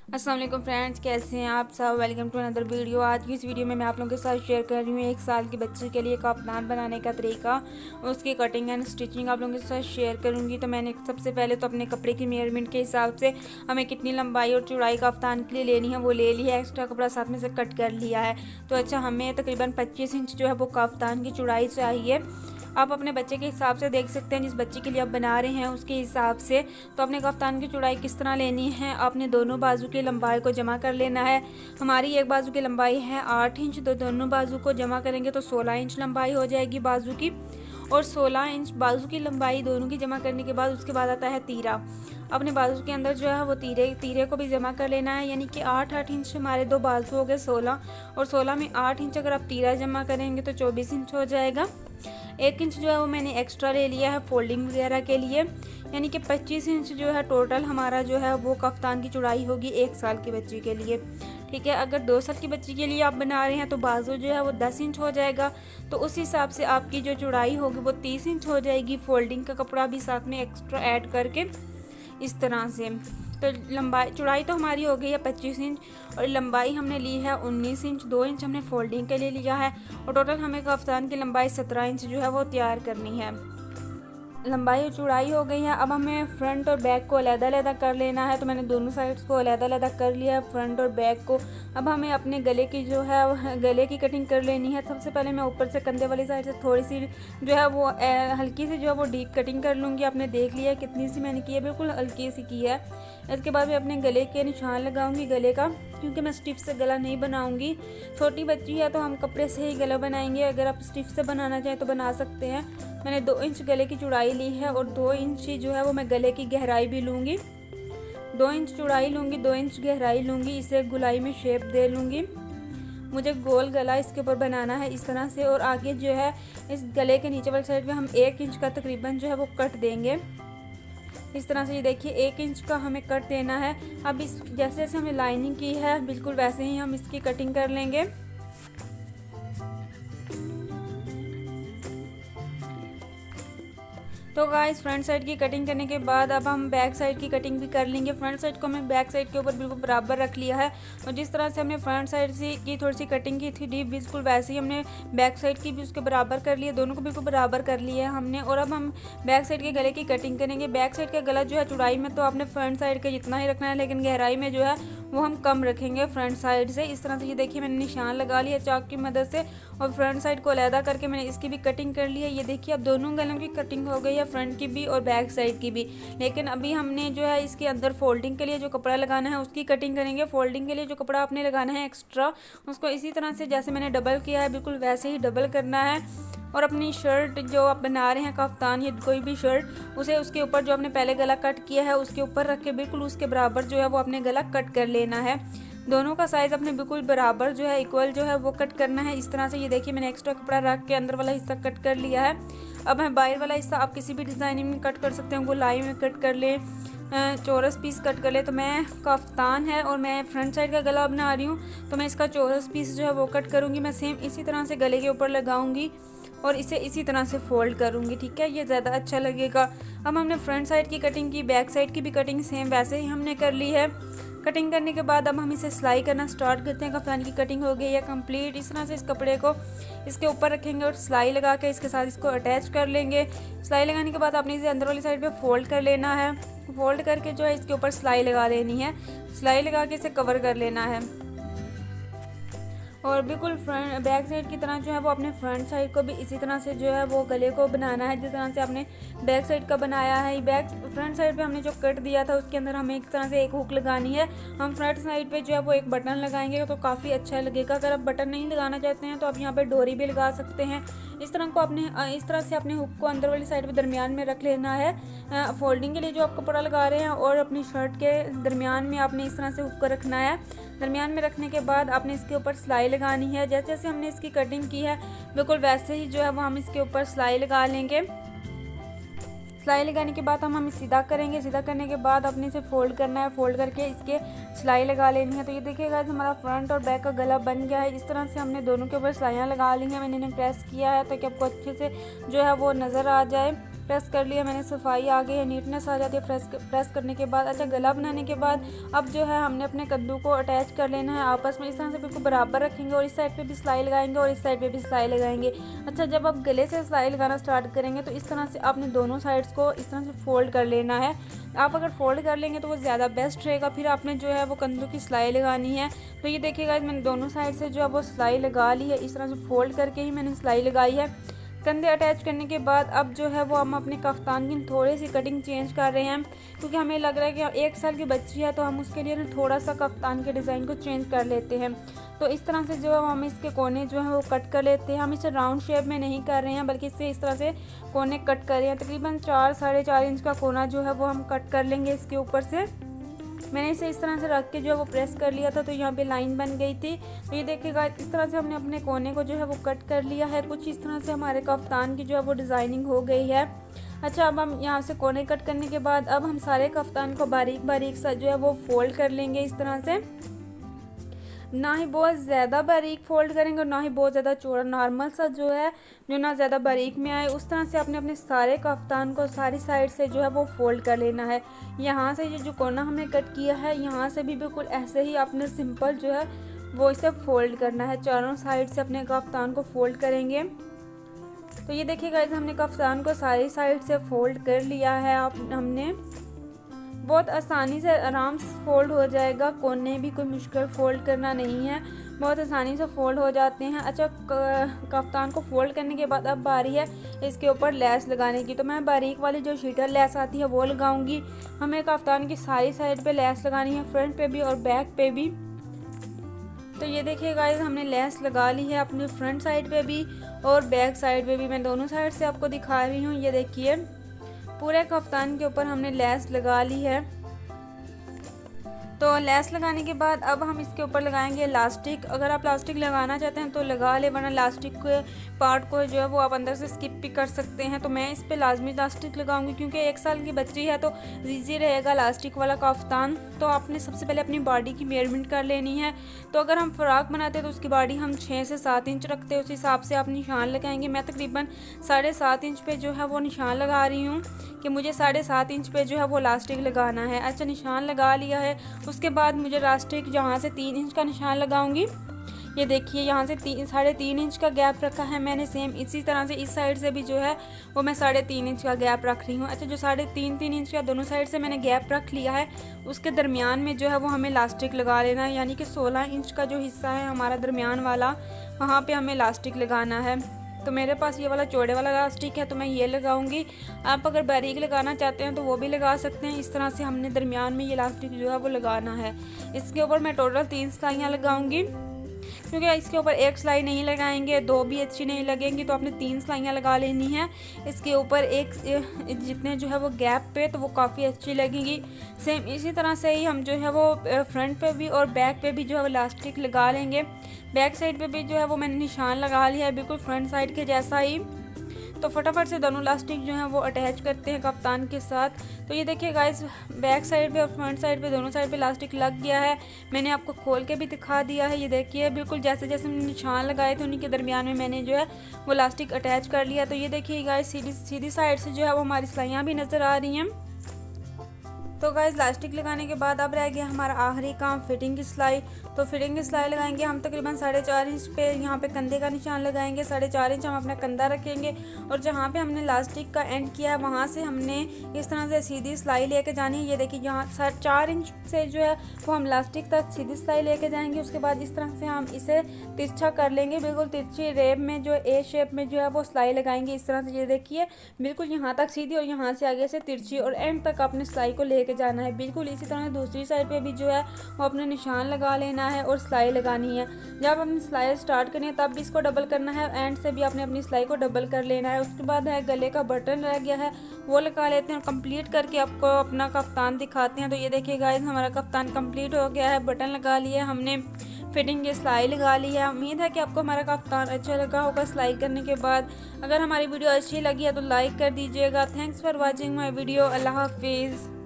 अस्सलाम वालेकुम फ्रेंड्स, कैसे हैं आप सब। Welcome to another video. आज की इस वीडियो में मैं आप लोगों के साथ शेयर कर रही हूँ 1 साल के बच्चे के लिए कफ्तान बनाने का तरीका, उसकी कटिंग एंड स्टिचिंग आप लोगों के साथ शेयर करूँगी। तो मैंने सबसे पहले तो अपने कपड़े की मेजरमेंट के हिसाब से हमें कितनी लंबाई और चौड़ाई कफ्तान के लिए लेनी है वो ले ली है। एक्स्ट्रा कपड़ा साथ में से कट कर लिया है। तो अच्छा, हमें तकरीबन 25 इंच जो है वो कफ्तान की चौड़ाई चाहिए। आप अपने बच्चे के हिसाब से देख सकते हैं, जिस बच्चे के लिए आप बना रहे हैं उसके हिसाब से। तो अपने कफ्तान की चौड़ाई किस तरह लेनी है, आपने दोनों बाजू की लंबाई को जमा कर लेना है। हमारी एक बाजू की लंबाई है 8 इंच, तो दोनों बाजू को जमा करेंगे तो 16 इंच लंबाई हो जाएगी बाजू की। और 16 इंच बाजू की लंबाई दोनों की जमा करने के बाद उसके बाद आता है तीरा। अपने बाजू के अंदर जो है वो तीरे को भी जमा कर लेना है, यानी कि 8 इंच हमारे दो बाजू हो गए 16, और 16 में 8 इंच अगर आप तीरा जमा करेंगे तो 24 इंच हो जाएगा। 1 इंच जो है वो मैंने एक्स्ट्रा ले लिया है फोल्डिंग वगैरह के लिए, यानी कि 25 इंच जो है टोटल हमारा जो है वो कफ्तान की चौड़ाई होगी 1 साल की बच्ची के लिए। ठीक है, अगर 2 साल की बच्ची के लिए आप बना रहे हैं तो बाजू जो है वो 10 इंच हो जाएगा। तो उस हिसाब से आपकी जो चौड़ाई होगी वो 30 इंच हो जाएगी। फोल्डिंग का कपड़ा भी साथ में एक्स्ट्रा ऐड करके इस तरह से। तो लंबाई चौड़ाई तो हमारी हो गई है 25 इंच, और लंबाई हमने ली है 19 इंच। 2 इंच हमने फोल्डिंग के लिए लिया है, और टोटल हमें कफ्तान की लंबाई 17 इंच जो है वो तैयार करनी है। लंबाई और चौड़ाई हो गई है। अब हमें फ्रंट और बैक को अलग-अलग कर लेना है। तो मैंने दोनों साइड्स को अलग-अलग कर लिया है, फ्रंट और बैक को। अब हमें अपने गले की जो है गले की कटिंग कर लेनी है। सबसे पहले मैं ऊपर से कंधे वाली साइड से थोड़ी सी जो है वो हल्की सी जो है वो डीप कटिंग कर लूँगी। आपने देख लिया है कितनी सी मैंने की है, बिल्कुल हल्की सी की है। इसके बाद मैं अपने गले के निशान लगाऊंगी गले का, क्योंकि मैं स्टिफ से गला नहीं बनाऊंगी। छोटी बच्ची है तो हम कपड़े से ही गला बनाएंगे। अगर आप स्टिफ से बनाना चाहें तो बना सकते हैं। मैंने 2 इंच गले की चौड़ाई ली है, और 2 इंच ही जो है वो मैं गले की गहराई भी लूँगी। 2 इंच चौड़ाई लूँगी, 2 इंच गहराई लूँगी। इसे गोलाई में शेप दे लूँगी। मुझे गोल गला इसके ऊपर बनाना है इस तरह से। और आगे जो है इस गले के नीचे वाली साइड पे हम 1 इंच का तकरीबन जो है वो कट देंगे इस तरह से। ये देखिए 1 इंच का हमें कट देना है। अब इस जैसे जैसे हमने लाइनिंग की है बिल्कुल वैसे ही हम इसकी कटिंग कर लेंगे। तो गाइस, फ्रंट साइड की कटिंग करने के बाद अब हम बैक साइड की कटिंग भी कर लेंगे। फ्रंट साइड को हमने बैक साइड के ऊपर बिल्कुल बराबर रख लिया है, और जिस तरह से हमने फ्रंट साइड से की थोड़ी सी कटिंग की थी डीप, बिल्कुल वैसे ही हमने बैक साइड की भी उसके बराबर कर लिया। दोनों को बिल्कुल बराबर कर लिया है हमने। और अब हम बैक साइड के गले की कटिंग करेंगे। बैक साइड का गला जो है चौड़ाई में तो आपने फ्रंट साइड का जितना ही रखना है, लेकिन गहराई में जो है वो हम कम रखेंगे फ्रंट साइड से। इस तरह से ये देखिए मैंने निशान लगा लिया चाक की मदद से, और फ्रंट साइड को अलहदा करके मैंने इसकी भी कटिंग कर ली है। ये देखिए अब दोनों गलों की कटिंग हो गई है, फ्रंट की भी और बैक साइड की भी। लेकिन अभी हमने जो है इसके अंदर फोल्डिंग के लिए जो कपड़ा लगाना है उसकी कटिंग करेंगे। फोल्डिंग के लिए जो कपड़ा आपने लगाना है एक्स्ट्रा, उसको इसी तरह से जैसे मैंने डबल किया है बिल्कुल वैसे ही डबल करना है। और अपनी शर्ट जो आप बना रहे हैं कफ्तान या कोई भी शर्ट, उसे उसके ऊपर जो आपने पहले गला कट किया है उसके ऊपर रख के बिल्कुल उसके बराबर जो है वो अपने गला कट कर लेना है। दोनों का साइज़ अपने बिल्कुल बराबर जो है इक्वल जो है वो कट करना है इस तरह से। ये देखिए मैंने एक्स्ट्रा कपड़ा रख के अंदर वाला हिस्सा कट कर लिया है। अब मैं बाहर वाला हिस्सा आप किसी भी डिज़ाइनिंग में कट कर सकते हैं, गोलाई में कट कर ले, चौरस पीस कट कर ले। तो मैं कफ्तान है और मैं फ्रंट साइड का गला बना रही हूँ, तो मैं इसका चौरस पीस जो है वो कट करूँगी। मैं सेम इसी तरह से गले के ऊपर लगाऊंगी और इसे इसी तरह से फोल्ड करूँगी। ठीक है, ये ज़्यादा अच्छा लगेगा। अब हमने फ्रंट साइड की कटिंग की, बैक साइड की भी कटिंग सेम वैसे ही हमने कर ली है। कटिंग करने के बाद अब हम इसे सिलाई करना स्टार्ट करते हैं। कफ्तान की कटिंग हो गई है कंप्लीट। इस तरह से इस कपड़े को इसके ऊपर रखेंगे और सिलाई लगा के इसके साथ इसको अटैच कर लेंगे। सिलाई लगाने के बाद आपने इसे अंदर वाली साइड पे फोल्ड कर लेना है। फोल्ड करके जो है इसके ऊपर सिलाई लगा देनी है। सिलाई लगा के इसे कवर कर लेना है, और बिल्कुल फ्रंट बैक साइड की तरह जो है वो अपने फ्रंट साइड को भी इसी तरह से जो है वो गले को बनाना है जिस तरह से आपने बैक साइड का बनाया है। बैक फ्रंट साइड पे हमने जो कट दिया था उसके अंदर हमें एक तरह से एक हुक लगानी है। हम फ्रंट साइड पे जो है वो एक बटन लगाएंगे तो काफ़ी अच्छा लगेगा। अगर आप बटन नहीं लगाना चाहते हैं तो आप यहाँ पर डोरी भी लगा सकते हैं। इस तरह से अपने हुक को अंदर वाली साइड पे दरमियान में रख लेना है। फोल्डिंग के लिए जो आप कपड़ा लगा रहे हैं और अपनी शर्ट के दरमियान में आपने इस तरह से हुक को रखना है। दरमियान में रखने के बाद आपने इसके ऊपर सिलाई लगानी है। जैसे जैसे हमने इसकी कटिंग की है बिल्कुल वैसे ही जो है वो हम इसके ऊपर सिलाई लगा लेंगे। सिलाई लगाने के बाद हम सीधा करेंगे। सीधा करने के बाद अपने इसे फोल्ड करना है। फोल्ड करके इसके सिलाई लगा लेनी है। तो ये देखिएगा हमारा फ्रंट और बैक का गला बन गया है। इस तरह से हमने दोनों के ऊपर सिलाइयाँ लगा ली हैं। मैंने इन्हें प्रेस किया है ताकि आपको अच्छे से जो है वो नज़र आ जाए। प्रेस कर लिया मैंने, सफाई आ गई है, नीटनेस आ जाती है प्रेस करने के बाद। अच्छा, गला बनाने के बाद अब जो है हमने अपने कद्दू को अटैच कर लेना है आपस में, इस तरह से बिल्कुल बराबर रखेंगे और इस साइड पे भी सिलाई लगाएंगे और इस साइड पे भी सिलाई लगाएंगे। अच्छा, जब आप गले से सिलाई लगाना स्टार्ट करेंगे तो इस तरह से आपने दोनों साइड्स को इस तरह से फोल्ड कर लेना है। आप अगर फोल्ड कर लेंगे तो वो ज़्यादा बेस्ट रहेगा। फिर आपने जो है वो कद्दू की सिलाई लगानी है। तो ये देखिएगा मैंने दोनों साइड से जो है वो सिलाई लगा ली है, इस तरह से फोल्ड करके ही मैंने सिलाई लगाई है। कंधे अटैच करने के बाद अब जो है वो हम अपने कफ्तान की थोड़ी सी कटिंग चेंज कर रहे हैं, क्योंकि हमें लग रहा है कि 1 साल की बच्ची है तो हम उसके लिए थोड़ा सा कफ्तान के डिज़ाइन को चेंज कर लेते हैं। तो इस तरह से जो है हम इसके कोने जो है वो कट कर लेते हैं। हम इसे राउंड शेप में नहीं कर रहे हैं बल्कि इसे इस तरह से कोने कट कर रहे हैं। तकरीबन 4 साढ़े 4 इंच का कोना जो है वो हम कट कर लेंगे इसके ऊपर से। मैंने इसे इस तरह से रख के जो है वो प्रेस कर लिया था तो यहाँ पे लाइन बन गई थी। तो ये देखिएगा इस तरह से हमने अपने कोने को जो है वो कट कर लिया है। कुछ इस तरह से हमारे कफ्तान की जो है वो डिज़ाइनिंग हो गई है। अच्छा, अब हम यहाँ से कोने कट करने के बाद अब हम सारे कफ्तान को बारीक बारीक सा जो है वो फोल्ड कर लेंगे इस तरह से। ना ही बहुत ज़्यादा बारीक फोल्ड करेंगे और ना ही बहुत ज़्यादा चौड़ा, नॉर्मल सा जो है जो ना ज़्यादा बारीक में आए उस तरह से आपने अपने सारे कफ्तान को सारी साइड से जो है वो फोल्ड कर लेना है। यहाँ से ये जो कोना हमने कट किया है यहाँ से भी बिल्कुल ऐसे ही आपने सिंपल जो है वो इसे फोल्ड करना है। चारों साइड से अपने कफ्तान को फोल्ड करेंगे। तो ये देखिए गाइस, हमने कफ्तान को सारी साइड से फोल्ड कर लिया है। हमने बहुत आसानी से आराम से फोल्ड हो जाएगा, कोने भी कोई मुश्किल फोल्ड करना नहीं है, बहुत आसानी से फोल्ड हो जाते हैं। अच्छा, कफ्तान को फोल्ड करने के बाद अब बारी है इसके ऊपर लेस लगाने की। तो मैं बारीक वाली जो शीटर लेस आती है वो लगाऊंगी। हमें कफ्तान की सारी साइड पे लेस लगानी है, फ्रंट पे भी और बैक पे भी। तो ये देखिए गाइस, हमने लेस लगा ली है अपने फ्रंट साइड पे भी और बैक साइड पे भी। मैं दोनों साइड से आपको दिखा रही हूँ। ये देखिए पूरे कफ्तान के ऊपर हमने लेस लगा ली है। तो लेस लगाने के बाद अब हम इसके ऊपर लगाएंगे इलास्टिक। अगर आप इलास्टिक लगाना चाहते हैं तो लगा ले, वरना इलास्टिक के पार्ट को जो है वो आप अंदर से स्किप भी कर सकते हैं। तो मैं इस पे लाजमी इलास्टिक लगाऊंगी क्योंकि 1 साल की बच्ची है तो ईजी रहेगा इलास्टिक वाला कफ्तान। तो आपने सबसे पहले अपनी बॉडी की मेजरमेंट कर लेनी है। तो अगर हम फ्रॉक बनाते हैं तो उसकी बॉडी हम 6 से 7 इंच रखते हैं, उस हिसाब से आप निशान लगाएंगे। मैं तकरीबन 7.5 इंच पे जो है वो निशान लगा रही हूँ कि मुझे 7.5 इंच पे जो है वो इलास्टिक लगाना है। अच्छा, निशान लगा लिया है। उसके बाद मुझे इलास्टिक यहाँ से 3 इंच का निशान लगाऊंगी। ये देखिए यहाँ से 3.5 इंच का गैप रखा है मैंने। सेम इसी तरह से इस साइड से भी जो है वो मैं 3.5 इंच का गैप रख रही हूँ। अच्छा, जो 3.5 इंच का दोनों साइड से मैंने गैप रख लिया है उसके दरमियान में जो है वो हमें इलास्टिक लगा लेना है। यानी कि 16 इंच का जो हिस्सा है हमारा दरमियान वाला, वहाँ पे हमें इलास्टिक लगाना है। तो मेरे पास ये वाला चौड़े वाला इलास्टिक है तो मैं ये लगाऊंगी। आप अगर बारीक लगाना चाहते हैं तो वो भी लगा सकते हैं। इस तरह से हमने दरमियान में ये इलास्टिक जो है वो लगाना है। इसके ऊपर मैं टोटल 3 सिलाइयाँ लगाऊंगी, क्योंकि इसके ऊपर 1 सिलाई नहीं लगाएंगे, 2 भी अच्छी नहीं लगेंगी, तो आपने 3 सिलाइयाँ लगा लेनी है इसके ऊपर। एक जितने जो है वो गैप पे, तो वो काफ़ी अच्छी लगेंगी। सेम इसी तरह से ही हम जो है वो फ्रंट पे भी और बैक पे भी जो है वो इलास्टिक लगा लेंगे। बैक साइड पे भी जो है वो मैंने निशान लगा लिया है बिल्कुल फ्रंट साइड के जैसा ही। तो फटाफट से दोनों इलास्टिक जो हैं वो अटैच करते हैं कफ्तान के साथ। तो ये देखिए गाइस, बैक साइड पे और फ्रंट साइड पे दोनों साइड पे इलास्टिक लग गया है। मैंने आपको खोल के भी दिखा दिया है। ये देखिए बिल्कुल जैसे जैसे मैंने निशान लगाए थे उन्हीं के दरमियान में मैंने जो है वो इलास्टिक अटैच कर लिया। तो ये देखिए गाइस, सीधी साइड से जो है वो हमारी सिलाइयाँ भी नज़र आ रही हैं। तो गाइस, इलास्टिक लगाने के बाद अब रह गया हमारा आखिरी काम, फिटिंग की सिलाई। तो फिटिंग की सिलाई लगाएंगे हम तकरीबन 4.5 इंच पे। यहाँ पे कंधे का निशान लगाएंगे, 4.5 इंच हम अपना कंधा रखेंगे और जहाँ पे हमने इलास्टिक का एंड किया है वहाँ से हमने इस तरह से सीधी सिलाई लेके जानी है। ये देखिए यहाँ 4 इंच से जो है वो हम इलास्टिक तक सीधी सिलाई लेके जाएंगे। उसके बाद इस तरह से हम इसे तिरछा कर लेंगे, बिल्कुल तिरछी रेब में जो ए शेप में जो है वो सिलाई लगाएंगे इस तरह से। ये देखिए बिल्कुल यहाँ तक सीधी और यहाँ से आगे से तिरछी और एंड तक अपने सिलाई को लेके जाना है। बिल्कुल इसी तरह दूसरी साइड पे भी जो है वो अपने निशान लगा लेना है और सिलाई लगानी है। जब अपनी सिलाई स्टार्ट करनी है तब भी इसको डबल करना है, एंड से भी आपने अपनी सिलाई को डबल कर लेना है। उसके बाद है गले का बटन रह गया है वो लगा लेते हैं और कंप्लीट करके आपको अपना कफ्तान दिखाते हैं। तो ये देखिए गाइस, हमारा कफ्तान कंप्लीट हो गया है। बटन लगा लिए हमने, फिटिंग की सिलाई लगा ली है। उम्मीद है कि आपको हमारा कफ्तान अच्छा लगा होगा सिलाई करने के बाद। अगर हमारी वीडियो अच्छी लगी है तो लाइक कर दीजिएगा। Thanks for watching my video. अल्लाह हाफिज़।